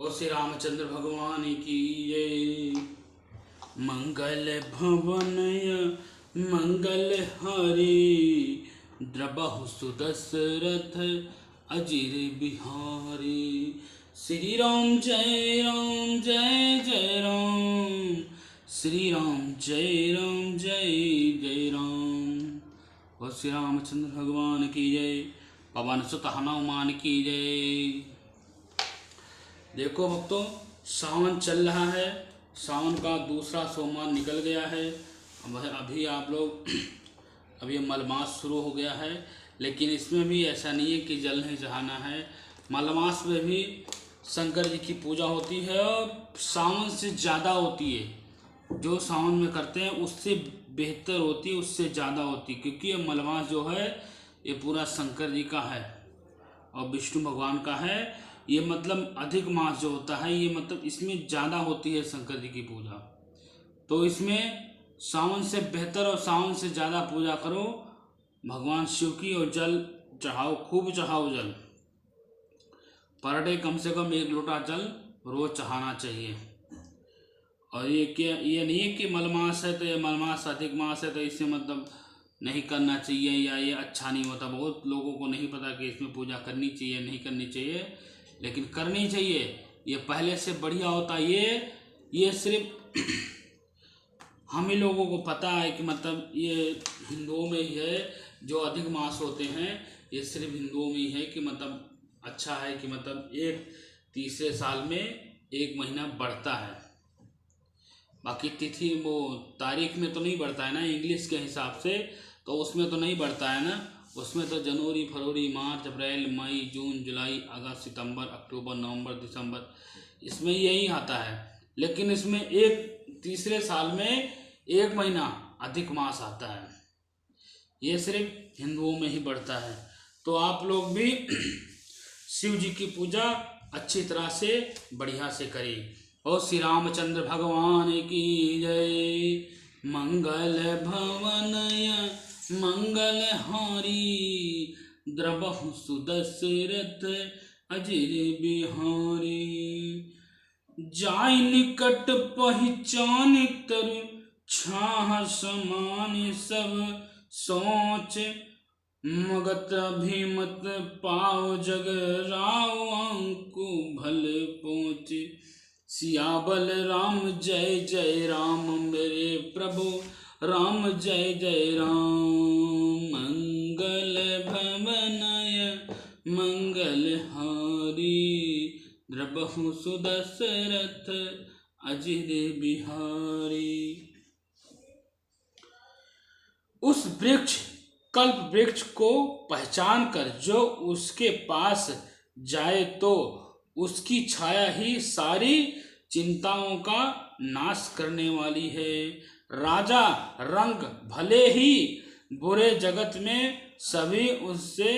और श्री रामचंद्र भगवान की जय। मंगल भवनय मंगल हरि, द्रबहु सुदशरथ अजिर बिहारी। श्री राम जय राम जय जय राम, श्री राम जय जय राम। और श्री रामचंद्र भगवान की जय। पवन सुत हनुमान की जय। देखो भक्तों, सावन चल रहा है, सावन का दूसरा सोमवार निकल गया है। अभी आप लोग अभी मलमास शुरू हो गया है, लेकिन इसमें भी ऐसा नहीं है कि जल नहीं चढ़ाना है। मलमास में भी शंकर जी की पूजा होती है और सावन से ज़्यादा होती है। जो सावन में करते हैं उससे बेहतर होती है, उससे ज़्यादा होती है, क्योंकि ये मलमास जो है ये पूरा शंकर जी का है और विष्णु भगवान का है। ये मतलब अधिक मास जो होता है, ये मतलब इसमें ज़्यादा होती है शंकर जी की पूजा। तो इसमें सावन से बेहतर और सावन से ज़्यादा पूजा करो भगवान शिव की, और जल चढ़ाओ, खूब चढ़ाओ जल। पर डे कम से कम 1 लोटा जल रोज चढ़ाना चाहिए। और ये नहीं है कि मलमास है तो ये मलमास अधिक मास है तो इससे मतलब नहीं करना चाहिए या ये अच्छा नहीं होता। बहुत लोगों को नहीं पता कि इसमें पूजा करनी चाहिए नहीं करनी चाहिए, लेकिन करनी चाहिए। ये पहले से बढ़िया होता है। ये सिर्फ हम ही लोगों को पता है कि मतलब ये हिंदुओं में ही है जो अधिक मास होते हैं। ये सिर्फ हिंदुओं में ही है कि मतलब अच्छा है कि मतलब एक तीसरे साल में 1 महीना बढ़ता है। बाकी तिथि वो तारीख में तो नहीं बढ़ता है ना, इंग्लिश के हिसाब से तो उसमें तो नहीं बढ़ता है ना। उसमें तो जनवरी फरवरी मार्च अप्रैल मई जून जुलाई अगस्त सितंबर अक्टूबर नवंबर दिसंबर, इसमें यही आता है। लेकिन इसमें एक तीसरे साल में 1 महीना अधिक मास आता है। ये सिर्फ हिंदुओं में ही बढ़ता है। तो आप लोग भी शिव जी की पूजा अच्छी तरह से बढ़िया से करें। और श्री रामचंद्र भगवान की जय। मंगल भवनय मंगल हारी, द्रबहु सुदशरथ अजिर बिहारी। जाय निकट पहचान तरु, छाह समान सब सोच। मगत अभिमत पाओ जग, राव अंकु भल पहुँच। सियाबल राम जय जय राम, मेरे प्रभु राम जय जय राम। मंगल भवनय मंगल हारी, द्रबहु सुदशरथ अजिर बिहारी। उस वृक्ष कल्प वृक्ष को पहचान कर जो उसके पास जाए तो उसकी छाया ही सारी चिंताओं का नाश करने वाली है। राजा रंग भले ही बुरे जगत में सभी उससे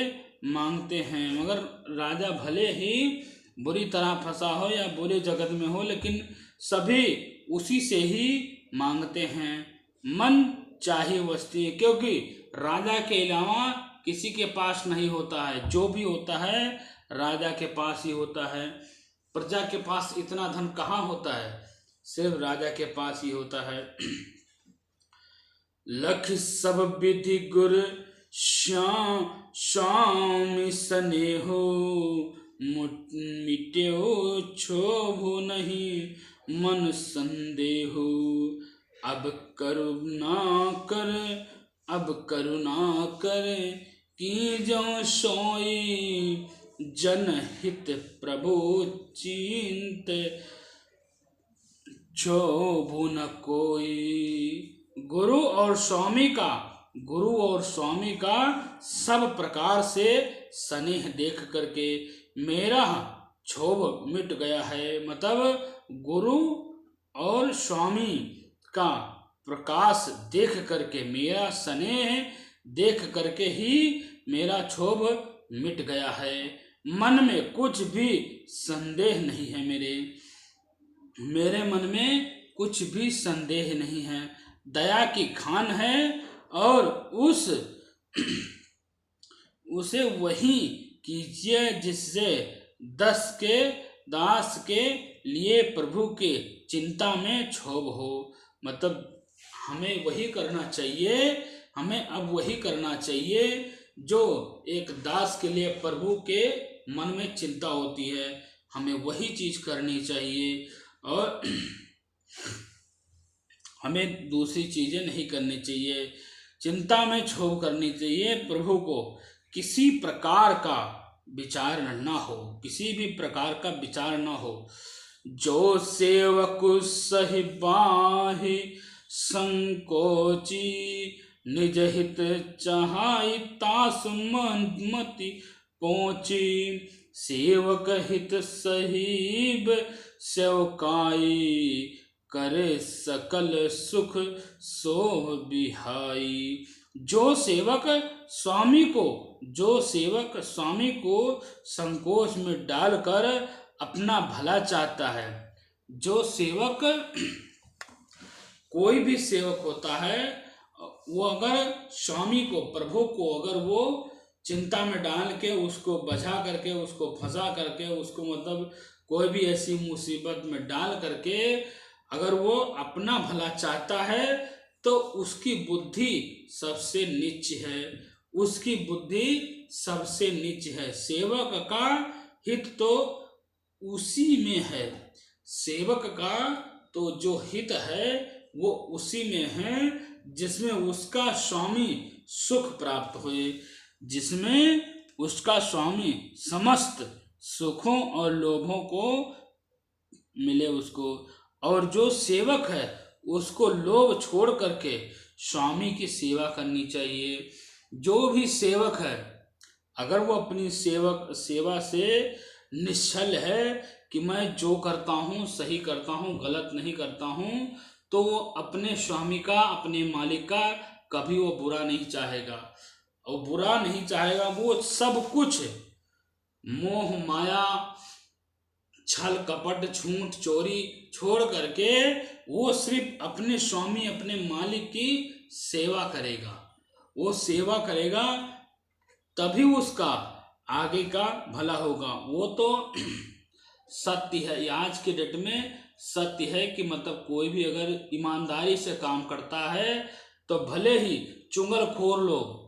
मांगते हैं, मगर राजा भले ही बुरी तरह फंसा हो या बुरे जगत में हो, लेकिन सभी उसी से ही मांगते हैं। मन चाहे वस्तु, क्योंकि राजा के अलावा किसी के पास नहीं होता है। जो भी होता है राजा के पास ही होता है। प्रजा के पास इतना धन कहाँ होता है, सिर्फ राजा के पास ही होता है। लख सब विधि गुर श्याम श्याम स्नेहो, मिट्यो क्षोभो नहीं मन संदेहो। अब करुणा कर की जो सोई, जनहित प्रभु चिंत क्षोभु न कोई। गुरु और स्वामी का सब प्रकार से स्नेह देख करके मेरा क्षोभ मिट गया है। मतलब गुरु और स्वामी का प्रकाश देख करके, मेरा स्नेह देख करके ही मेरा क्षोभ मिट गया है। मन में कुछ भी संदेह नहीं है, मेरे मन में कुछ भी संदेह नहीं है। दया की खान है और उसे वही कीजिए जिससे 10 के दास के लिए प्रभु के चिंता में क्षोभ हो। मतलब हमें वही करना चाहिए, हमें अब वही करना चाहिए जो एक दास के लिए प्रभु के मन में चिंता होती है, हमें वही चीज करनी चाहिए और हमें दूसरी चीजें नहीं करनी चाहिए। चिंता में क्षोभ करनी चाहिए, प्रभु को किसी प्रकार का विचार न हो, किसी भी प्रकार का विचार न हो। जो सेवक सहि बाहि संकोची, निज हित चाहि तासु मति पहुँची। सेवक हित सहीब सेवकाई, करे सकल सुख सोह बिहाई। जो सेवक स्वामी को संकोच में डालकर अपना भला चाहता है, जो सेवक, कोई भी सेवक होता है, वो अगर स्वामी को, प्रभु को अगर वो चिंता में डाल के, उसको बझा करके, उसको फंसा करके, उसको मतलब कोई भी ऐसी मुसीबत में डाल करके अगर वो अपना भला चाहता है, तो उसकी बुद्धि सबसे नीच है, उसकी बुद्धि सबसे नीच है। सेवक का हित तो उसी में है, सेवक का तो जो हित है वो उसी में है जिसमें उसका स्वामी सुख प्राप्त होए, जिसमें उसका स्वामी समस्त सुखों और लोभों को मिले उसको। और जो सेवक है उसको लोभ छोड़ करके स्वामी की सेवा करनी चाहिए। जो भी सेवक है अगर वो अपनी सेवा से निश्चल है कि मैं जो करता हूँ सही करता हूँ, गलत नहीं करता हूँ, तो वो अपने स्वामी का, अपने मालिक का कभी वो बुरा नहीं चाहेगा। और बुरा नहीं चाहेगा, वो सब कुछ मोह माया छल कपट झूठ चोरी छोड़ करके वो सिर्फ अपने स्वामी, अपने मालिक की सेवा करेगा। वो सेवा करेगा तभी उसका आगे का भला होगा। वो तो सत्य है, आज के डेट में सत्य है कि मतलब कोई भी अगर ईमानदारी से काम करता है तो भले ही चुगलखोर लोग,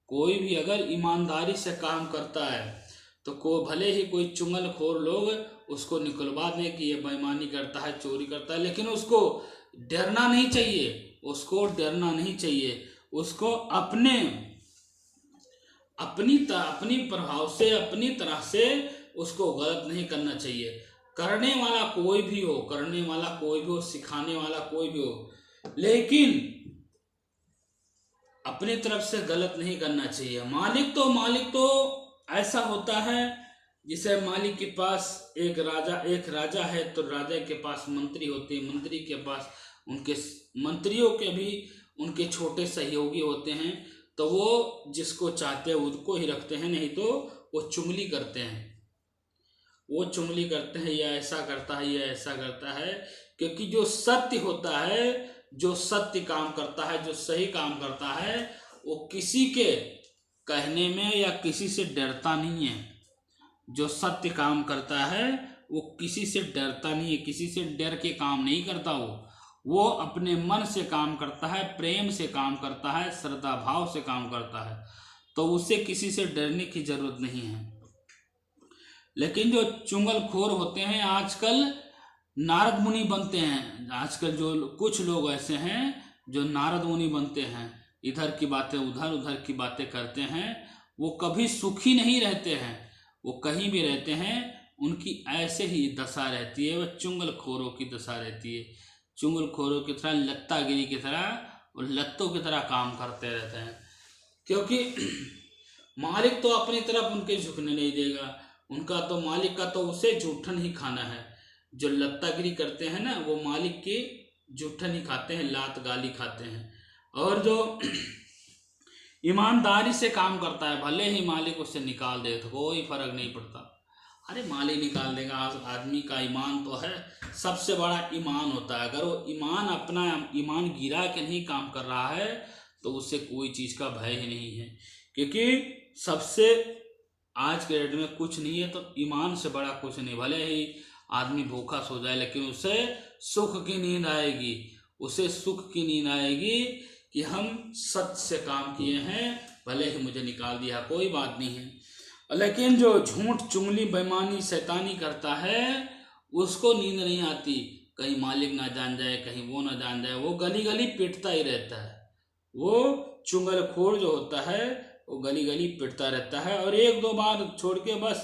कोई भी अगर ईमानदारी से काम करता है तो भले ही कोई चुगलखोर लोग उसको निकलवा दें कि ये बेईमानी करता है, चोरी करता है, लेकिन उसको डरना नहीं चाहिए, उसको डरना नहीं चाहिए। उसको अपनी प्रभाव से, अपनी तरह से उसको गलत नहीं करना चाहिए। करने वाला कोई भी हो, सिखाने वाला कोई भी हो, लेकिन अपनी तरफ से गलत नहीं करना चाहिए। मालिक तो ऐसा होता है, जिसे मालिक के पास एक राजा है तो राजा के पास मंत्री होते हैं, मंत्री के पास उनके मंत्रियों के भी उनके छोटे सहयोगी होते हैं, तो वो जिसको चाहते हैं उसको ही रखते हैं, नहीं तो वो चुगली करते हैं। या ऐसा करता है, या ऐसा करता है, क्योंकि जो सत्य होता है, जो सत्य काम करता है, जो सही काम करता है, वो किसी के कहने में या किसी से डरता नहीं है। जो सत्य काम करता है वो किसी से डरता नहीं है, किसी से डर के काम नहीं करता। वो अपने मन से काम करता है, प्रेम से काम करता है, श्रद्धा भाव से काम करता है, तो उसे किसी से डरने की जरूरत नहीं है। लेकिन जो चुगलखोर होते हैं, आजकल नारद मुनि बनते हैं। आजकल जो कुछ लोग ऐसे हैं जो नारद मुनि बनते हैं, इधर की बातें उधर, उधर की बातें करते हैं, वो कभी सुखी नहीं रहते हैं। वो कहीं भी रहते हैं उनकी ऐसे ही दशा रहती है, वह चुगलखोरों की दशा रहती है। चुगलखोरों की तरह, लत्तागिरी की तरह और लत्तों की तरह काम करते रहते हैं, क्योंकि मालिक तो अपनी तरफ उनके झुकने नहीं देगा। उनका तो मालिक का तो उसे जूठन ही खाना है। जो लत्तागिरी करते हैं ना, वो मालिक की जूठन ही खाते हैं, लात गाली खाते हैं। और जो ईमानदारी से काम करता है, भले ही मालिक उसे निकाल दे तो कोई फर्क नहीं पड़ता। अरे मालिक निकाल देगा, आदमी का ईमान तो है, सबसे बड़ा ईमान होता है। अगर वो अपना ईमान गिरा के नहीं काम कर रहा है तो उससे कोई चीज़ का भय ही नहीं है, क्योंकि सबसे आज के डेट में कुछ नहीं है तो ईमान से बड़ा कुछ नहीं। भले ही आदमी भूखा सो जाए लेकिन उसे सुख की नींद आएगी, उसे सुख की नींद आएगी कि हम सत्य से काम किए हैं, भले ही मुझे निकाल दिया कोई बात नहीं है। लेकिन जो झूठ चुगली बेईमानी शैतानी करता है उसको नींद नहीं आती, कहीं मालिक ना जान जाए, कहीं वो ना जान जाए, वो गली गली पिटता ही रहता है। वो चुगलखोर जो होता है वो गली गली पिटता रहता है और एक दो बार छोड़ के बस,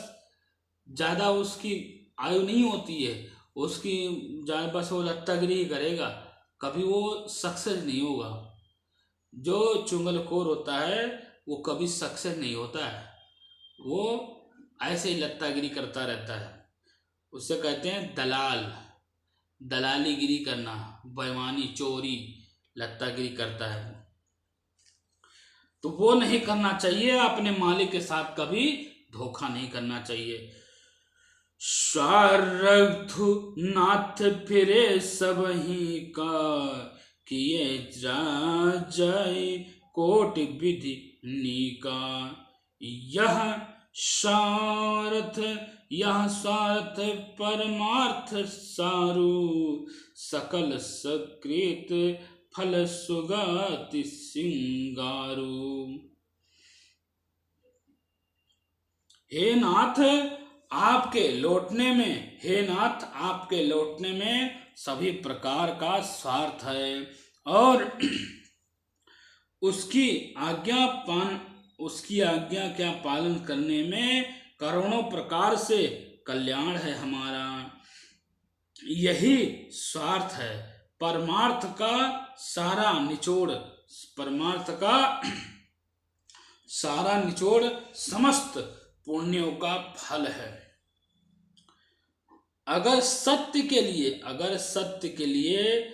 ज़्यादा उसकी आयु नहीं होती है उसकी, ज़्यादा बस वो लत्तागिरी ही करेगा, कभी वो सक्सेस नहीं होगा। जो चुगलखोर होता है वो कभी सक्सेस नहीं होता है, वो ऐसे ही लत्तागिरी करता रहता है। उससे कहते हैं दलाल, दलालीगिरी करना, बेईमानी चोरी लत्तागिरी करता है, तो वो नहीं करना चाहिए। अपने मालिक के साथ कभी धोखा नहीं करना चाहिए। स्वारथु नाथ फिरे सब ही का, किए जाय कोटि विधि नीका। यह स्वार्थ परमार्थ सारू, सकल सकृत फल सुगति सिंगारू। हे नाथ आपके लौटने में, हे नाथ आपके लौटने में सभी प्रकार का स्वार्थ है और उसकी आज्ञा क्या पालन करने में करोड़ों प्रकार से कल्याण है हमारा। यही स्वार्थ है। परमार्थ का सारा निचोड़, परमार्थ का सारा निचोड़ समस्त पुण्यों का फल है। अगर सत्य के लिए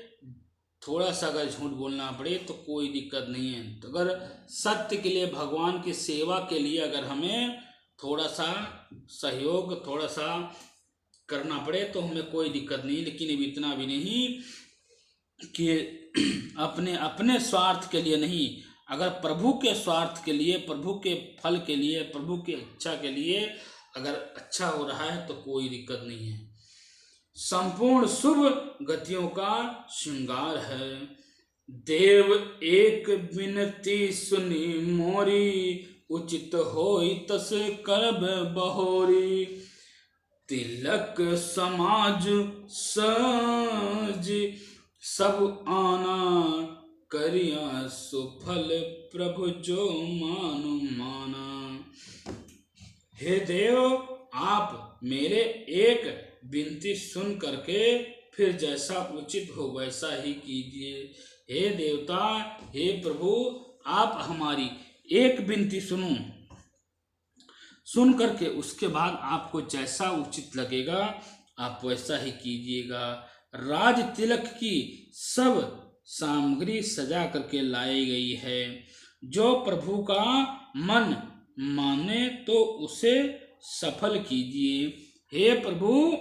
थोड़ा सा अगर झूठ बोलना पड़े तो कोई दिक्कत नहीं है, तो अगर सत्य के लिए, भगवान की सेवा के लिए अगर हमें थोड़ा सा सहयोग, थोड़ा सा करना पड़े तो हमें कोई दिक्कत नहीं, लेकिन अब इतना भी नहीं कि अपने स्वार्थ के लिए नहीं, अगर प्रभु के स्वार्थ के लिए, प्रभु के फल के लिए, प्रभु की इच्छा के लिए अगर अच्छा हो रहा है तो कोई दिक्कत नहीं है। संपूर्ण शुभ गतियों का श्रृंगार है। देव एक विनती सुनी मोरी, उचित होई तस करब बहोरी। तिलक समाज सज सब आना, करिया सुफल प्रभु जो मानु माना। हे देव आप मेरे एक विनती सुन करके फिर जैसा उचित हो वैसा ही कीजिए। हे देवता, हे प्रभु, आप हमारी एक विनती सुन करके उसके बाद आपको जैसा उचित लगेगा आप वैसा ही कीजिएगा। राज तिलक की सब सामग्री सजा करके लाई गई है। जो प्रभु का मन माने तो उसे सफल कीजिए। हे प्रभु,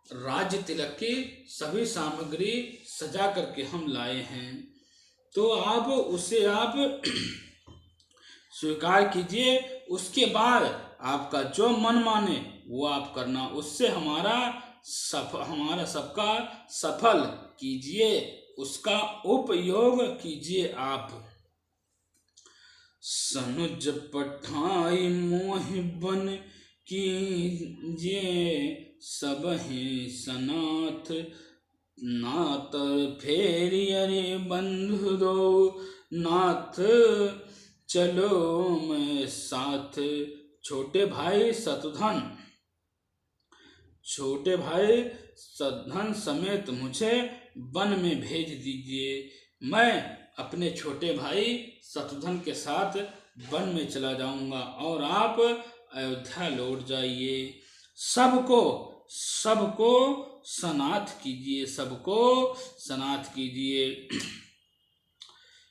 राज्य तिलक की सभी सामग्री सजा करके हम लाए हैं, तो आप उसे आप स्वीकार कीजिए। उसके बाद आपका जो मन माने वो आप करना, उससे हमारा सबका सफल कीजिए, उसका उपयोग कीजिए आप। सनुज पठाई मोहि बन कीजिए, सब ही सनाथ नाथ फेरी अरे बंधु दो, नाथ चलो मैं साथ। छोटे भाई शत्रुघ्न समेत मुझे वन में भेज दीजिए। मैं अपने छोटे भाई शत्रुघ्न के साथ वन में चला जाऊंगा और आप अयोध्या लौट जाइए। सबको सनाथ कीजिए, सबको सनाथ कीजिए।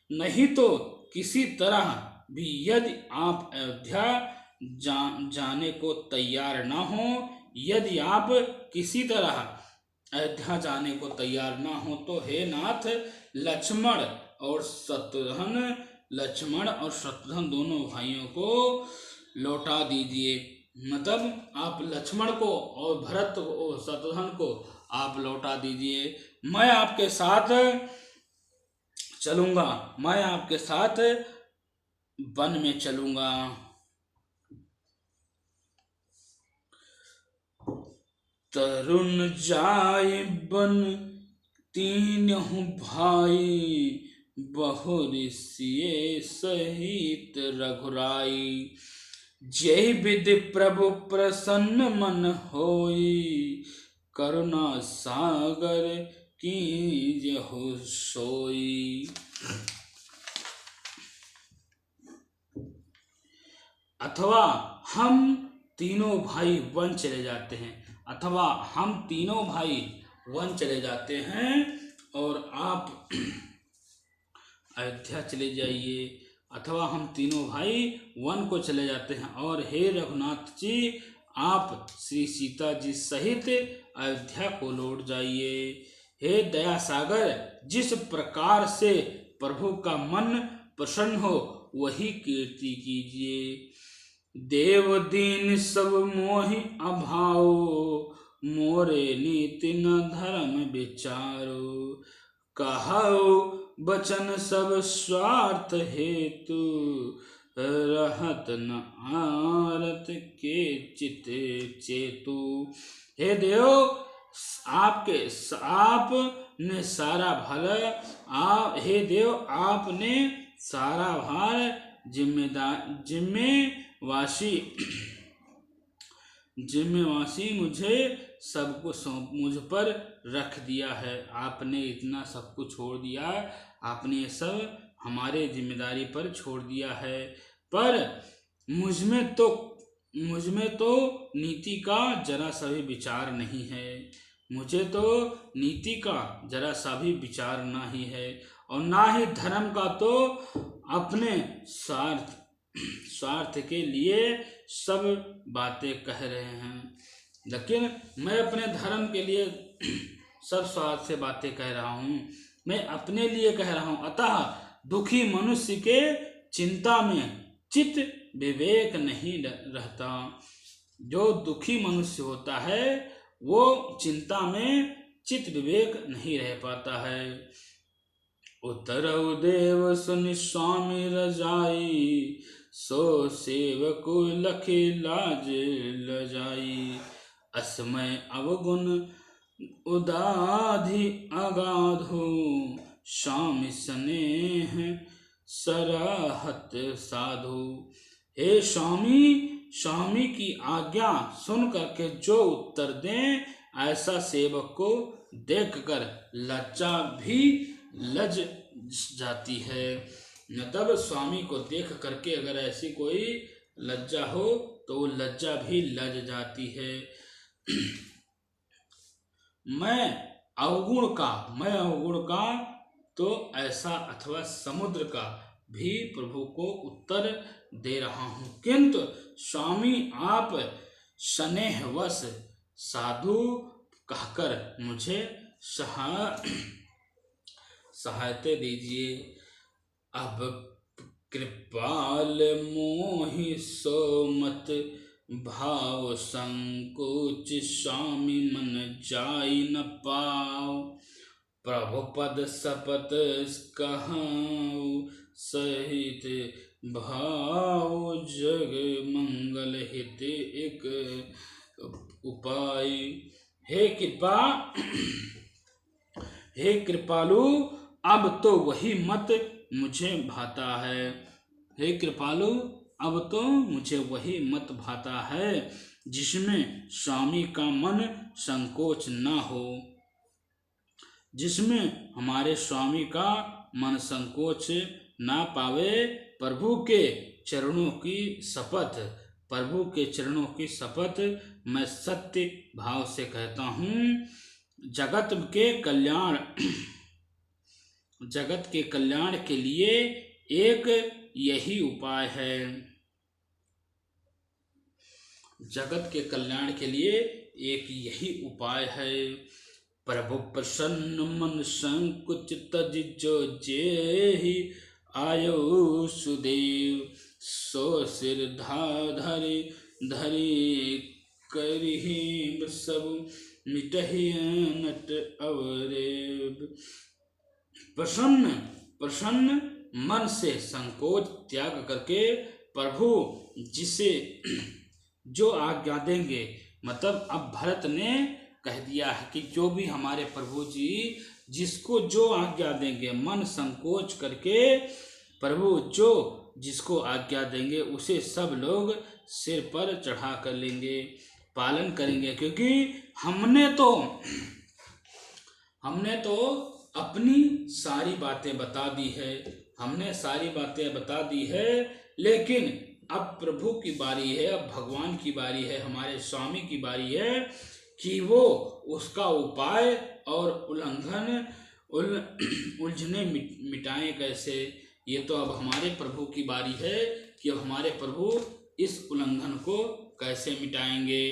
नहीं तो किसी तरह भी यदि आप अयोध्या जाने को तैयार ना हो, यदि आप किसी तरह अयोध्या जाने को तैयार ना हो तो हे नाथ, लक्ष्मण और शत्रुघ्न दोनों भाइयों को लौटा दीजिए। मतलब आप लक्ष्मण को और भरत को, शत्रुघ्न को आप लौटा दीजिए। मैं आपके साथ चलूंगा, मैं आपके साथ वन में चलूंगा। तरुण जाय बन तीनहु भाई, बहुरिसिये सहित रघुराई। जय विधि प्रभु प्रसन्न मन होई, करुणा सागर कीजहु सोई। अथवा हम तीनों भाई वन चले जाते हैं, अथवा हम तीनों भाई वन चले जाते हैं और आप अयोध्या चले जाइए। अथवा हम तीनों भाई वन को चले जाते हैं और हे रघुनाथ जी, आप श्री सीता जी सहित अयोध्या को लौट जाइए। हे दया सागर, जिस प्रकार से प्रभु का मन प्रसन्न हो वही कीर्ति कीजिए। देव दीन सब मोहि अभाओ, मोरे नीति न धर्म विचारो। कहौ बचन सब स्वार्थ हेतु, रहत न आरत के चित चेतु। हे देव, आपने सारा भला, हे देव आपने सारा भार जिम्मेवासी मुझे सब कुछ मुझ पर रख दिया है। आपने इतना सब कुछ छोड़ दिया, आपने ये सब हमारे जिम्मेदारी पर छोड़ दिया है। पर मुझ में तो नीति का जरा सा भी विचार नहीं है, मुझे तो नीति का जरा सा भी विचार नहीं है, और ना ही धर्म का। तो अपने स्वार्थ के लिए सब बातें कह रहे हैं, लेकिन मैं अपने धर्म के लिए सब स्वार्थ से बातें कह रहा हूँ, मैं अपने लिए कह रहा हूँ। अतः दुखी मनुष्य के चिंता में चित्त विवेक नहीं रहता। जो दुखी मनुष्य होता है वो चिंता में चित्त विवेक नहीं रह पाता है। उत्तरउ देव सुनि स्वामी रजाई, सो सेवकु लखे लाज लजाई। असमय अवगुण उदाधि अगाधो, स्वामी स्नेह सराहत साधु। हे स्वामी की आज्ञा सुन करके जो उत्तर दें, ऐसा सेवक को देखकर लज्जा भी लज जाती है। मतलब स्वामी को देख करके अगर ऐसी कोई लज्जा हो तो वो लज्जा भी लज जाती है। मैं अवगुण का तो ऐसा अथवा समुद्र का भी प्रभु को उत्तर दे रहा हूँ, किंतु स्वामी आप स्नेहवश साधु कहकर मुझे सहायता दीजिए। अब कृपाल मोहि सो मत भाव, संकोच स्वामी मन जाई न पाओ। प्रभु पद सपत कहूँ सहित भाव, जग मंगल हित एक उपाय। हे कृपालु, अब तो वही मत मुझे भाता है। हे कृपालु, अब तो मुझे वही मत भाता है जिसमें स्वामी का मन संकोच न हो, जिसमें हमारे स्वामी का मन संकोच ना पावे। प्रभु के चरणों की शपथ मैं सत्य भाव से कहता हूँ। जगत के कल्याण के लिए एक यही उपाय है। जगत के कल्याण के लिए एक यही उपाय है। प्रभु प्रसन्न मन संकुच तज जो जेहि, आयो सुदेव सो सिर धरि धरे करिहि सब मिटहि नट अवरे। प्रसन्न प्रसन्न मन से संकोच त्याग करके प्रभु जिसे जो आज्ञा देंगे, मतलब अब भरत ने कह दिया है कि जो भी हमारे प्रभु जी जिसको जो आज्ञा देंगे, मन संकोच करके प्रभु जो जिसको आज्ञा देंगे उसे सब लोग सिर पर चढ़ा कर लेंगे, पालन करेंगे। क्योंकि हमने तो अपनी सारी बातें बता दी है, हमने सारी बातें बता दी है, लेकिन अब प्रभु की बारी है, अब भगवान की बारी है, हमारे स्वामी की बारी है कि वो उसका उपाय और उलझने मिटाएं कैसे। ये तो अब हमारे प्रभु की बारी है कि अब हमारे प्रभु इस उल्लंघन को कैसे मिटाएंगे।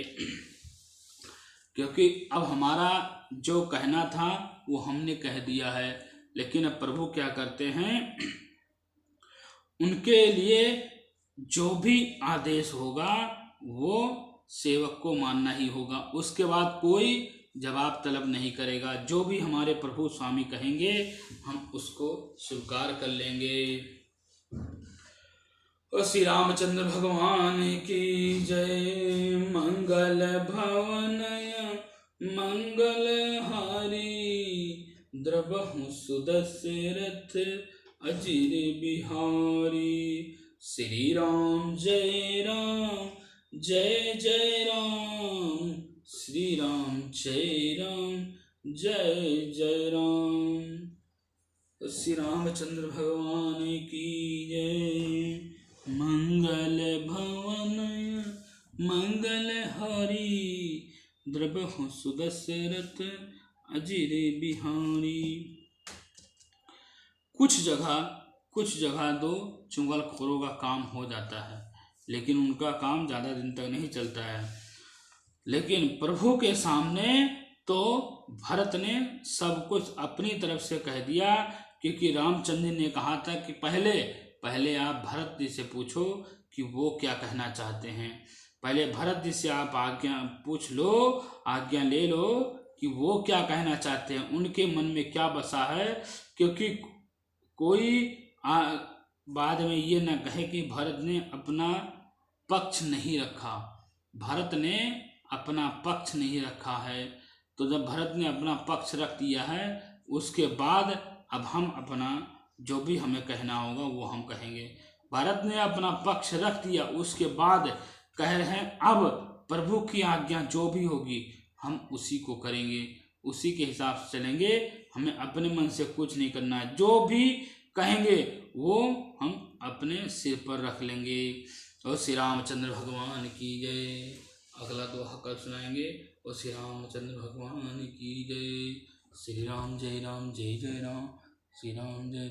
क्योंकि अब हमारा जो कहना था वो हमने कह दिया है, लेकिन अब प्रभु क्या करते हैं, उनके लिए जो भी आदेश होगा वो सेवक को मानना ही होगा, उसके बाद कोई जवाब तलब नहीं करेगा। जो भी हमारे प्रभु स्वामी कहेंगे हम उसको स्वीकार कर लेंगे। श्री रामचंद्र भगवान की जय। मंगल भवनय मंगल हारी, द्रवहु सुदशरथ अजिर बिहारी। श्री राम जय राम जय जय राम, श्री राम जय राम जय जय राम। श्री रामचंद्र भगवान की जय। मंगल भवनय मंगल हरि, द्रवहु सुदशरथ अजिर बिहारी। कुछ जगह दो चुगलखोरों का काम हो जाता है, लेकिन उनका काम ज़्यादा दिन तक नहीं चलता है। लेकिन प्रभु के सामने तो भरत ने सब कुछ अपनी तरफ से कह दिया, क्योंकि रामचंद्र ने कहा था कि पहले आप भरत जी से पूछो कि वो क्या कहना चाहते हैं। पहले भरत जी से आप आज्ञा पूछ लो, आज्ञा ले लो कि वो क्या कहना चाहते हैं, उनके मन में क्या बसा है। क्योंकि कोई बाद में ये न कहे कि भरत ने अपना पक्ष नहीं रखा, भरत ने अपना पक्ष नहीं रखा है। तो जब भरत ने अपना पक्ष रख दिया है, उसके बाद अब हम अपना जो भी हमें कहना होगा वो हम कहेंगे। भरत ने अपना पक्ष रख दिया, उसके बाद कह रहे हैं अब प्रभु की आज्ञा जो भी होगी हम उसी को करेंगे, उसी के हिसाब से चलेंगे। हमें अपने मन से कुछ नहीं करना है, जो भी कहेंगे वो हम अपने सिर पर रख लेंगे। और श्री रामचंद्र भगवान की जय। अगला दोहा कल सुनाएंगे। और श्री रामचंद्र भगवान की जय। श्री राम जय जय राम, श्री राम जय राम।